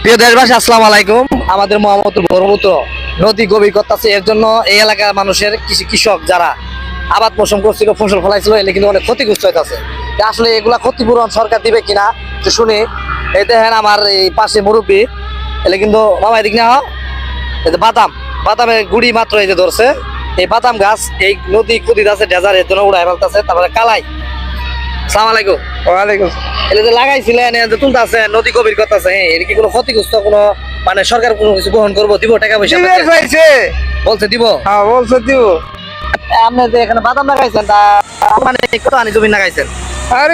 প্রিয় দেশবাসী, আসসালামু আলাইকুম। আমাদের মহামতুল ব্রহ্মপুত্র নদী গভীর করতেছে, এর জন্য এই এলাকার মানুষের কৃষক যারা আবাদ মৌসুম করছিল, ফসল ফলাইছিল, এলে কিন্তু অনেক ক্ষতিগ্রস্ত হইতেছে। আসলে এগুলা ক্ষতিপূরণ সরকার দিবে কিনা তো শুনি। এই দেখেন আমার এই পাশে মুরব্বী, এলে কিন্তু মামা এদিক না, এই যে বাদামের গুড়ি মাত্র এই যে ধরছে। এই বাদাম গাছ এই নদী কুদিত আছে, ডেজার এর জন্য উড়াই ফেলতেছে। তারপরে কালাই, আসসালামু আলাইকুম। ওয়ালাইকুম এটা যে লাগাইছিলেন, তুলতে আছে, নদী গভীর করতেছে, এর কি কোনো ক্ষতিগ্রস্ত কোনো মানে সরকার কোনো কিছু বহন করবো, দিব টাকা পয়সা পাইছে বলছে দিব? হ্যাঁ বলছে দিব। আপনি যে এখানে বাদাম লাগাইছেন, তা মানে কত আনি জমি লাগাইছেন? আর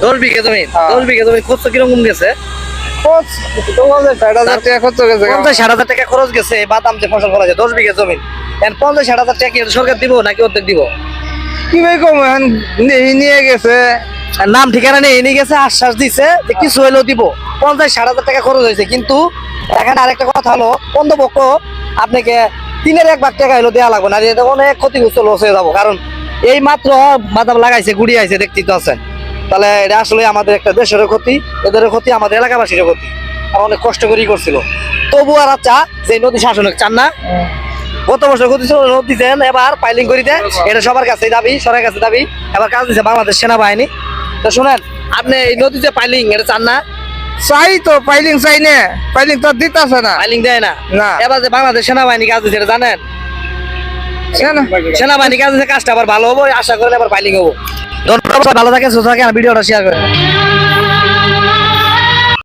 10 বিঘা জমি। হ্যাঁ। 10 বিঘা জমি খরচ কিরকম গেছে? 50,000 টাকা খরচ গেছে। 50,000 টাকা খরচ গেছে এই বাদাম যে ফসল ফলাইছে 10 বিঘা জমি। 50,000 টাকা কি সরকার দিব নাকি অর্ধেক দিব? কি ভাই কম এখন নিয়ে গেছে। আর নাম ঠিকানা নেই, নিয়ে গেছে, আশ্বাস দিছে যে কিছু হইলেও দিব। 50,000 টাকা খরচ হয়েছে, কিন্তু এখানে আরেকটা কথা হলো, পক্ষ আপনাকে 3/1 টাকা হইলেও দেওয়া লাগবে না, এটা অনেক ক্ষতিগ্রস্ত লস হয়ে যাবো। কারণ এই মাত্র বাদাম লাগাইছে, গুড়ি আইছে, দেখতেই তো আছেন। তাহলে এটা আসলে আমাদের একটা দেশেরও ক্ষতি, এদেরও ক্ষতি, আমাদের এলাকাবাসীরও ক্ষতি। আর অনেক কষ্ট করেই করছিল, তবু আর চা যে নদী শাসনের চান না। গত বছর ক্ষতি ছিল, নদী দেন, এবার পাইলিং করিতে, এটা সবার কাছে দাবি, সরকারের কাছে দাবি। এবার কাজ দিচ্ছে বাংলাদেশ সেনাবাহিনী। তো শুনেন, আপনি এই নদীতে পাইলিং এটা চান না? চাই তো, পাইলিং চাই না, পাইলিং তো দিতেছে না। পাইলিং দেয় না। না। এবার যে বাংলাদেশ সেনাবাহিনী কাজ দিচ্ছে এটা জানেন? সেনাবাহিনী কাজ দিচ্ছে, কাজটা আবার ভালো হবো, আশা করেন এবার পাইলিং হবো। ধন্যবাদ, ভালো থাকেন, সুস্থ থাকেন, ভিডিওটা শেয়ার করেন।